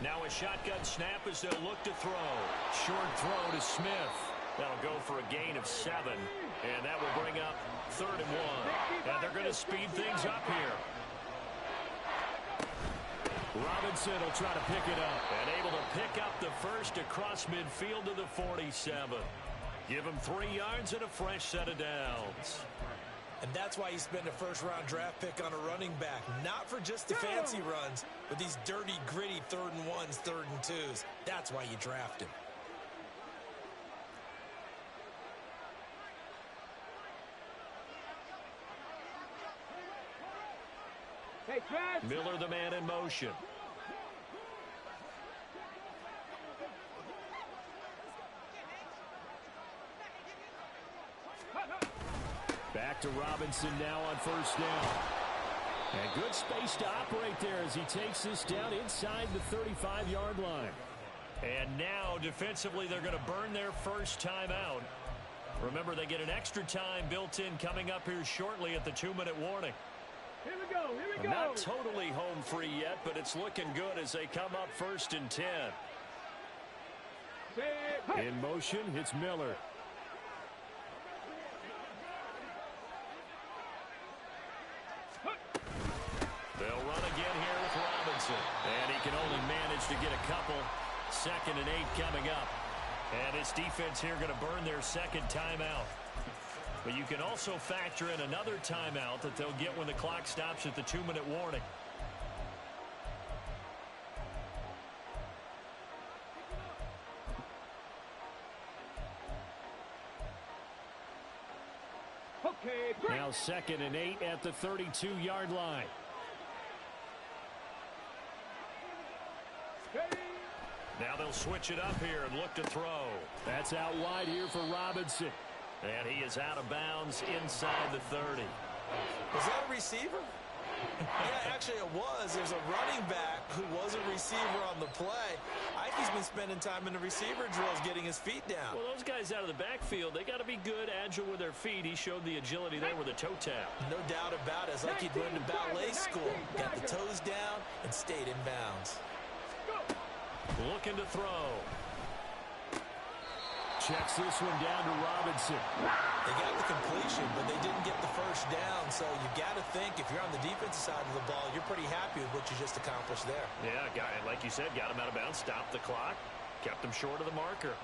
[SPEAKER 1] Now a shotgun snap as they'll look to throw. Short throw to Smith. That'll go for a gain of 7. And that will bring up 3rd and 1. And they're going to speed things up here. Robinson will try to pick it up. And able to pick up the first across midfield to the 47. Give him 3 yards and a fresh set of downs.
[SPEAKER 2] And that's why you spend a first-round draft pick on a running back. Not for just the fancy runs, but these dirty, gritty 3rd and 1s, 3rd and 2s. That's why you draft him.
[SPEAKER 3] Hey, Trash!
[SPEAKER 1] Miller, the man in motion. Back to Robinson now on 1st down. And good space to operate there as he takes this down inside the 35-yard line. And now, defensively, they're going to burn their first timeout. Remember, they get an extra time built in coming up here shortly at the 2-minute warning.
[SPEAKER 3] Here we go, here we go!
[SPEAKER 1] Not totally home free yet, but it's looking good as they come up 1st and 10. In motion, it's Miller. They'll run again here with Robinson. And he can only manage to get a couple. 2nd and 8 coming up. And his defense here going to burn their 2nd timeout. But you can also factor in another timeout that they'll get when the clock stops at the 2-minute warning.
[SPEAKER 3] Okay, great.
[SPEAKER 1] Now 2nd and 8 at the 32-yard line. Now they'll switch it up here and look to throw. That's out wide here for Robinson. And he is out of bounds inside the 30.
[SPEAKER 2] Was that a receiver? Yeah, actually it was. There's a running back who was a receiver on the play. I think he's been spending time in the receiver drills getting his feet down.
[SPEAKER 1] Well, those guys out of the backfield, they got to be good, agile with their feet. He showed the agility there with a toe tap.
[SPEAKER 2] No doubt about it. It's like he'd learned in ballet school. Got the toes down and stayed in bounds.
[SPEAKER 1] Looking to throw. Checks this one down to Robinson.
[SPEAKER 2] They got the completion, but they didn't get the first down. So you got to think if you're on the defensive side of the ball, you're pretty happy with what you just accomplished there.
[SPEAKER 1] Yeah, like you said, got him out of bounds, stopped the clock, kept him short of the marker.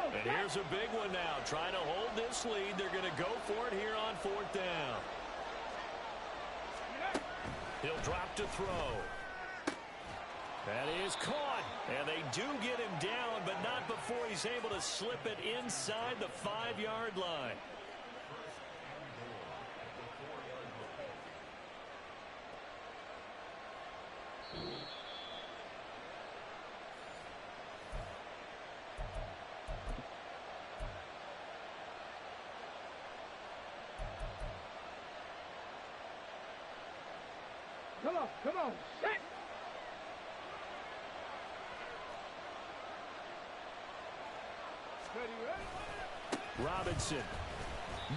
[SPEAKER 1] And here's a big one now. Trying to hold this lead. They're going to go for it here on 4th down. He'll drop to throw. That is caught. And they do get him down, but not before he's able to slip it inside the 5-yard line.
[SPEAKER 3] Come on. Set. Ready.
[SPEAKER 1] Robinson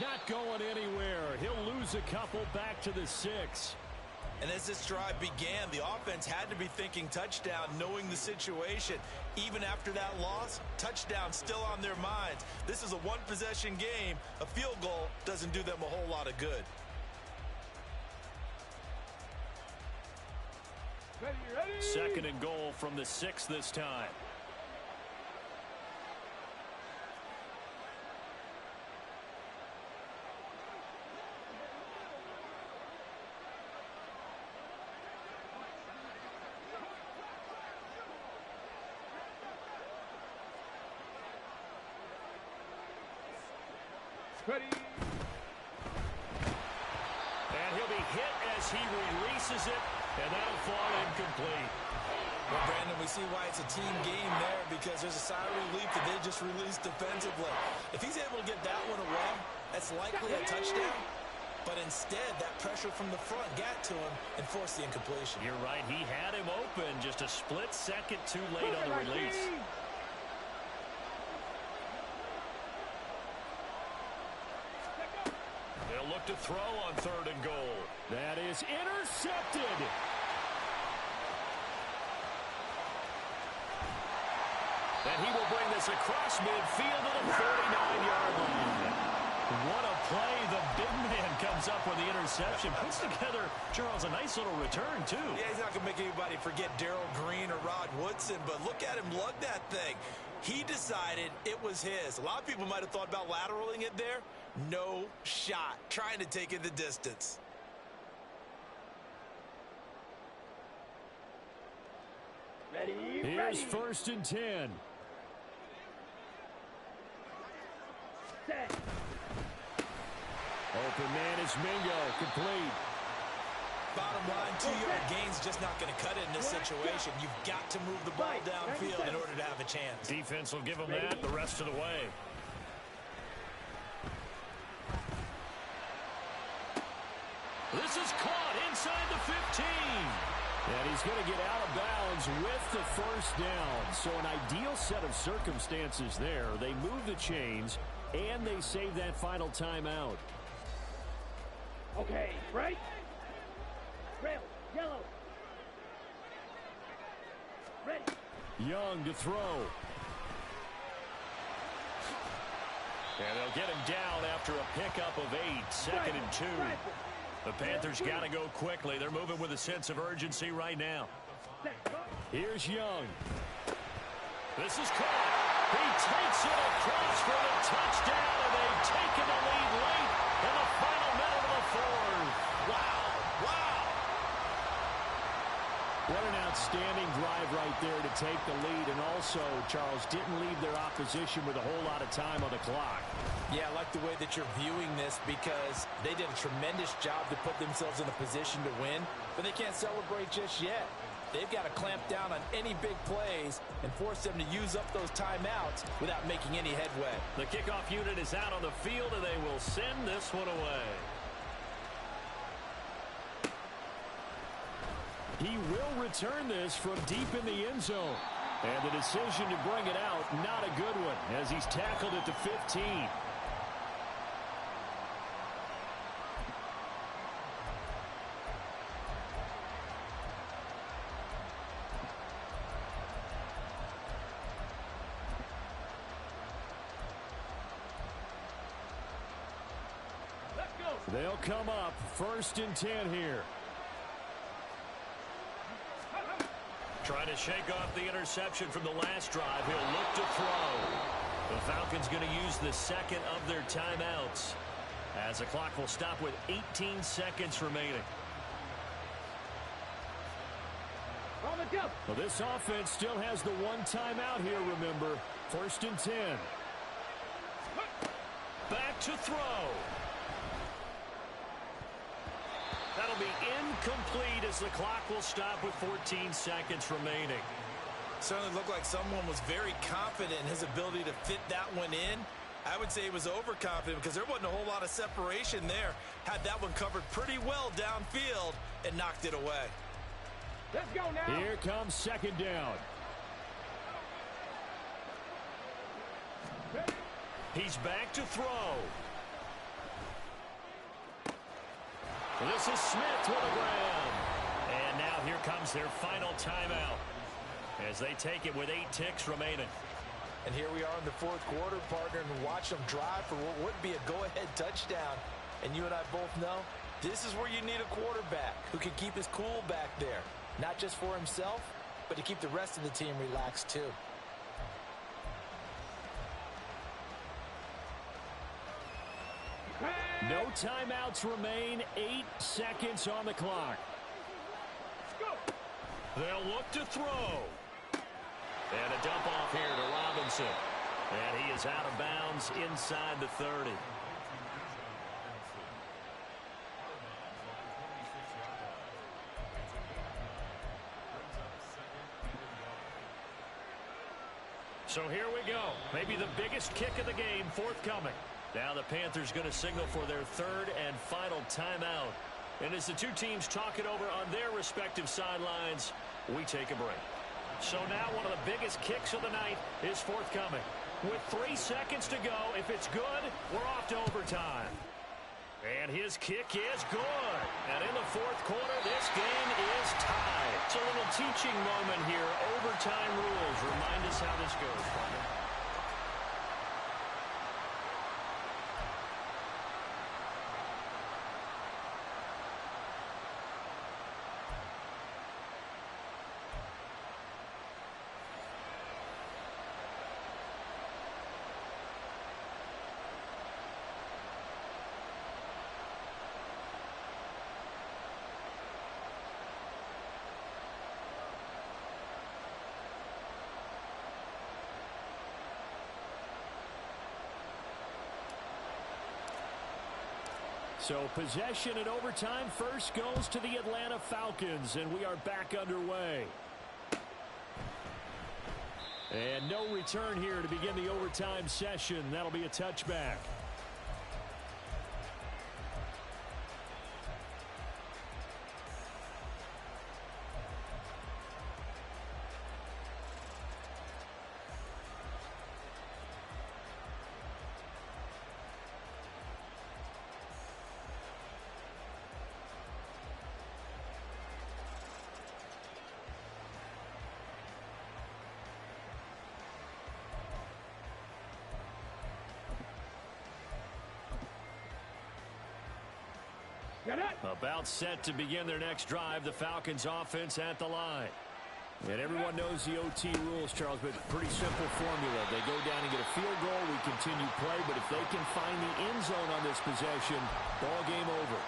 [SPEAKER 1] not going anywhere. He'll lose a couple back to the 6.
[SPEAKER 2] And as this drive began, the offense had to be thinking touchdown, knowing the situation. Even after that loss, touchdown still on their minds. This is a one-possession game. A field goal doesn't do them a whole lot of good.
[SPEAKER 3] Ready.
[SPEAKER 1] Second and goal from the 6 this time.
[SPEAKER 3] Ready.
[SPEAKER 1] And he'll be hit as he releases it, and that'll fall incomplete.
[SPEAKER 2] Well, Brandon, we see why it's a team game there, because there's a sigh of relief that they just released defensively. If he's able to get that one away, that's likely a touchdown. But instead, that pressure from the front got to him and forced the incompletion.
[SPEAKER 1] You're right. He had him open just a split second too late on the release. They'll look to throw on 3rd and goal. That is intercepted. And he will bring this across midfield to the 49-yard line. What a play. The big man comes up with the interception. Puts together, Charles, a nice little return, too.
[SPEAKER 2] Yeah, he's not going to make anybody forget Darrell Green or Rod Woodson, but look at him lug that thing. He decided it was his. A lot of people might have thought about lateraling it there. No shot. Trying to take it the distance.
[SPEAKER 3] Ready.
[SPEAKER 1] Here's 1st and 10.
[SPEAKER 3] Set.
[SPEAKER 1] Open man is Mingo. Complete.
[SPEAKER 2] Bottom line, 2-yard gain's just not going to cut it in this situation. You've got to move the ball downfield in order to have a chance.
[SPEAKER 1] Defense will give them that the rest of the way. This is caught inside the 15. And he's going to get out of bounds with the 1st down. So an ideal set of circumstances there. They move the chains, and they save that final timeout.
[SPEAKER 3] Okay, right. Red, yellow. Ready.
[SPEAKER 1] Young to throw. And they'll get him down after a pickup of 8. 2nd and 2. The Panthers got to go quickly. They're moving with a sense of urgency right now. Here's Young. This is caught. He takes it across for the touchdown, and they've taken the lead late in the final minute of the 4th.
[SPEAKER 2] Wow.
[SPEAKER 1] What an outstanding drive right there to take the lead, and also, Charles, didn't leave their opposition with a whole lot of time on the clock.
[SPEAKER 2] Yeah, I like the way that you're viewing this, because they did a tremendous job to put themselves in a position to win, but they can't celebrate just yet. They've got to clamp down on any big plays and force them to use up those timeouts without making any headway.
[SPEAKER 1] The kickoff unit is out on the field, and they will send this one away. He will return this from deep in the end zone. And the decision to bring it out, not a good one, as he's tackled at the 15.
[SPEAKER 3] Let's go.
[SPEAKER 1] They'll come up 1st and 10 here. Trying to shake off the interception from the last drive. He'll look to throw. The Falcons going to use the 2nd of their timeouts, as the clock will stop with 18 seconds remaining.
[SPEAKER 3] On the jump.
[SPEAKER 1] Well, this offense still has the 1 timeout here, remember. 1st and 10. Back to throw. That'll be incomplete as the clock will stop with 14 seconds remaining.
[SPEAKER 2] Certainly looked like someone was very confident in his ability to fit that one in. I would say he was overconfident because there wasn't a whole lot of separation there. Had that one covered pretty well downfield and knocked it away.
[SPEAKER 3] Let's go now.
[SPEAKER 1] Here comes second down. He's back to throw. This is Smith with a grab. And now here comes their final timeout as they take it with 8 ticks remaining.
[SPEAKER 2] And here we are in the fourth quarter, partner, and watch them drive for what would be a go-ahead touchdown. And you and I both know this is where you need a quarterback who can keep his cool back there. Not just for himself, but to keep the rest of the team relaxed too.
[SPEAKER 1] No timeouts remain. 8 seconds on the clock. They'll look to throw. And a dump off here to Robinson. And he is out of bounds inside the 30. So here we go. Maybe the biggest kick of the game forthcoming. Now the Panthers going to signal for their third and final timeout. And as the two teams talk it over on their respective sidelines, we take a break. So now one of the biggest kicks of the night is forthcoming. With 3 seconds to go, if it's good, we're off to overtime. And his kick is good. And in the fourth quarter, this game is tied. It's a little teaching moment here. Overtime rules. Remind us how this goes, partner. So possession in overtime first goes to the Atlanta Falcons, and we are back underway. And no return here to begin the overtime session. That'll be a touchback. About set to begin their next drive. The Falcons offense at the line. And everyone knows the OT rules, Charles, but pretty simple formula. They go down and get a field goal. We continue play, but if they can find the end zone on this possession, ball game over.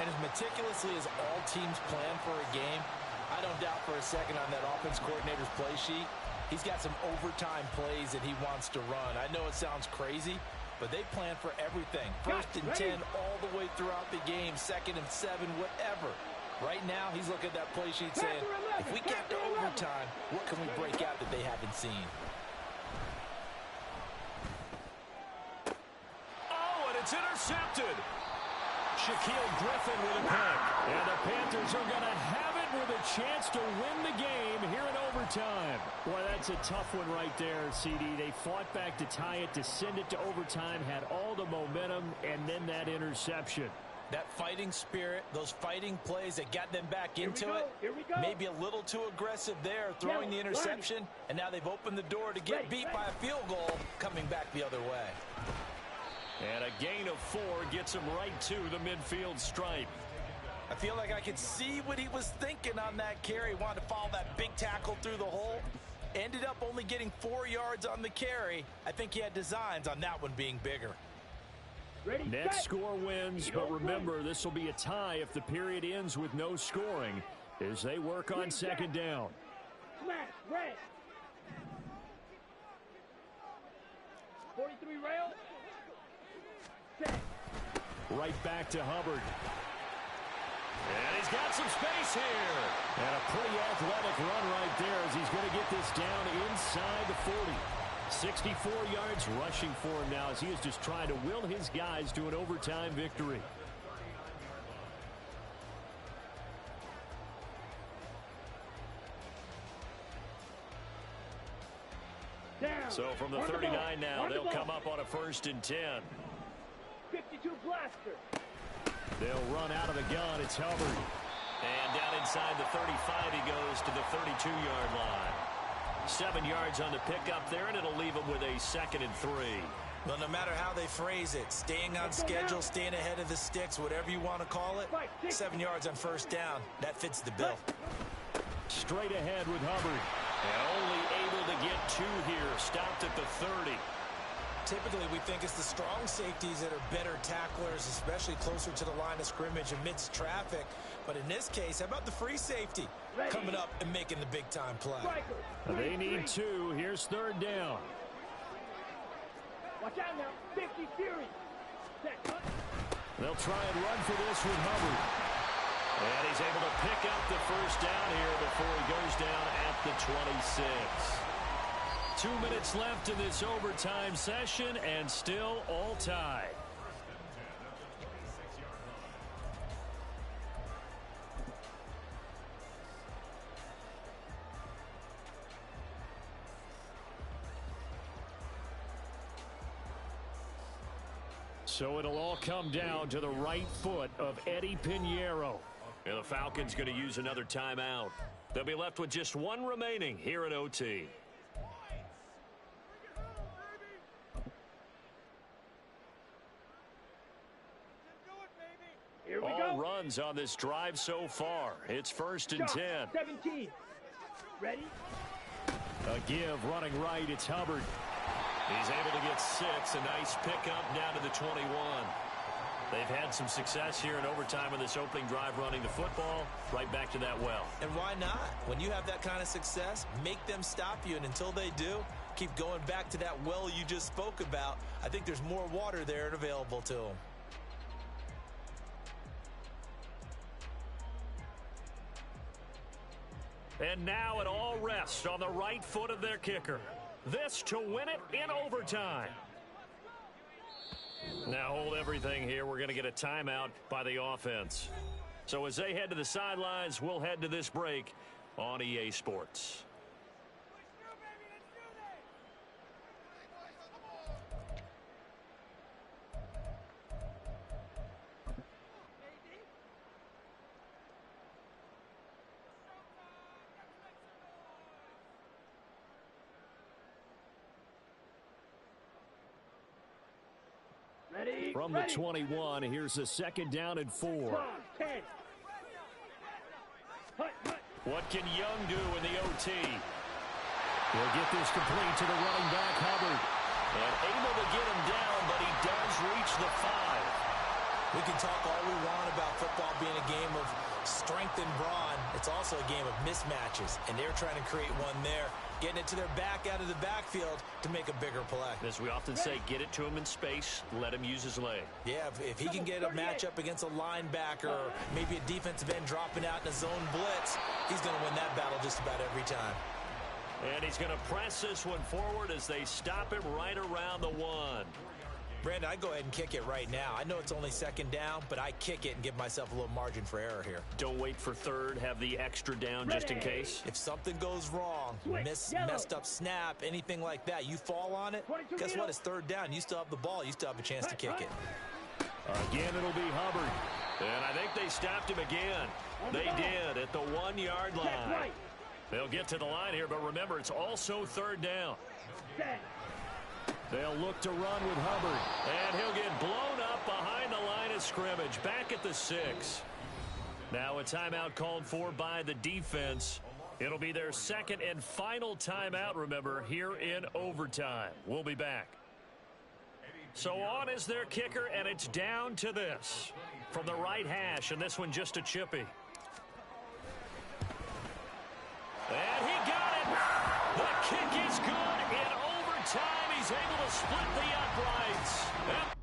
[SPEAKER 2] And as meticulously as all teams plan for a game, I don't doubt for a second on that offense coordinator's play sheet, he's got some overtime plays that he wants to run. I know it sounds crazy, but they plan for everything. 1st and 10 all the way throughout the game, 2nd and 7, whatever. Right now, he's looking at that play sheet saying, if we get to overtime, what can we break out that they haven't seen?
[SPEAKER 1] Oh, and it's intercepted. Shaquille Griffin with a pick. And the Panthers are going to have it with a chance to win the game here in overtime. Boy, that's a tough one right there, CD. They fought back to tie it, to send it to overtime, had all the momentum, and then that interception.
[SPEAKER 2] That fighting spirit, those fighting plays that got them back into it, maybe a little too aggressive there, throwing the interception, and now they've opened the door to get beat by a field goal, coming back the other way.
[SPEAKER 1] And a gain of 4 gets him right to the midfield stripe.
[SPEAKER 2] I feel like I could see what he was thinking on that carry. Wanted to follow that big tackle through the hole. Ended up only getting 4 yards on the carry. I think he had designs on that one being bigger.
[SPEAKER 1] Next score wins, but remember, this will be a tie if the period ends with no scoring as they work on second down.
[SPEAKER 3] Smash, red. 43 rail. Set.
[SPEAKER 1] Right back to Hubbard. And he's got some space here. And a pretty athletic run right there as he's going to get this down inside the 40. 64 yards rushing for him now as he is just trying to will his guys to an overtime victory. So from the 39 now, they'll come up on a 1st and 10.
[SPEAKER 3] 52 blaster.
[SPEAKER 1] They'll run out of the gun. It's Hubbard. And down inside the 35 he goes to the 32-yard line. 7 yards on the pickup there, and it'll leave him with a 2nd and 3.
[SPEAKER 2] Well, no matter how they phrase it, staying on schedule, staying ahead of the sticks, whatever you want to call it, 7 yards on 1st down. That fits the bill.
[SPEAKER 1] Straight ahead with Hubbard. And only able to get 2 here. Stopped at the 30.
[SPEAKER 2] Typically, we think it's the strong safeties that are better tacklers, especially closer to the line of scrimmage amidst traffic. But in this case, how about the free safety coming up and making the big-time play?
[SPEAKER 1] They need 2. Here's 3rd down.
[SPEAKER 3] Watch out now. 50 Fury.
[SPEAKER 1] They'll try and run for this with Hubbard. And he's able to pick up the 1st down here before he goes down at the 26. 2 minutes left in this overtime session, and still all tied. So it'll all come down to the right foot of Eddie Pinheiro. And the Falcons going to use another timeout. They'll be left with just 1 remaining here in OT.
[SPEAKER 3] Here we
[SPEAKER 1] All
[SPEAKER 3] go.
[SPEAKER 1] runs on this drive so far. It's 1st and 10.
[SPEAKER 3] 17. Ready?
[SPEAKER 1] A give running right. It's Hubbard. He's able to get 6. A nice pickup down to the 21. They've had some success here in overtime in this opening drive running the football right back to that well.
[SPEAKER 2] And why not? When you have that kind of success, make them stop you. And until they do, keep going back to that well you just spoke about. I think there's more water there and available to them.
[SPEAKER 1] And now it all rests on the right foot of their kicker. This to win it in overtime. Now hold everything here. We're going to get a timeout by the offense. So as they head to the sidelines, we'll head to this break on EA Sports.
[SPEAKER 3] Ready?
[SPEAKER 1] From the 21, here's a 2nd down and 4.
[SPEAKER 3] 10.
[SPEAKER 1] What can Young do in the OT? He'll get this complete to the running back, Hubbard. And able to get him down, but he does reach the 5.
[SPEAKER 2] We can talk all we want about football being a game of strength and brawn. It's also a game of mismatches, and they're trying to create one there, getting it to their back out of the backfield to make a bigger play.
[SPEAKER 1] As we often say, get it to him in space, let him use his leg.
[SPEAKER 2] Yeah, if he can get a matchup against a linebacker or maybe a defensive end dropping out in a zone blitz, he's going to win that battle just about every time.
[SPEAKER 1] And he's going to press this one forward as they stop him right around the 1.
[SPEAKER 2] Brandon, I'd go ahead and kick it right now. I know it's only 2nd down, but I kick it and give myself a little margin for error here.
[SPEAKER 1] Don't wait for 3rd. Have the extra down just in case.
[SPEAKER 2] If something goes wrong, messed up snap, anything like that, you fall on it, guess what? It's 3rd down. You still have the ball. You still have a chance to kick it.
[SPEAKER 1] Again, it'll be Hubbard. And I think they stopped him again. They did at the 1-yard line. They'll get to the line here, but remember, it's also 3rd down. They'll look to run with Hubbard. And he'll get blown up behind the line of scrimmage. Back at the 6. Now a timeout called for by the defense. It'll be their 2nd and final timeout, remember, here in overtime. We'll be back. So on is their kicker, and it's down to this. From the right hash, and this one just a chippy. And he got it. The kick is good in overtime. He's able to split the uprights.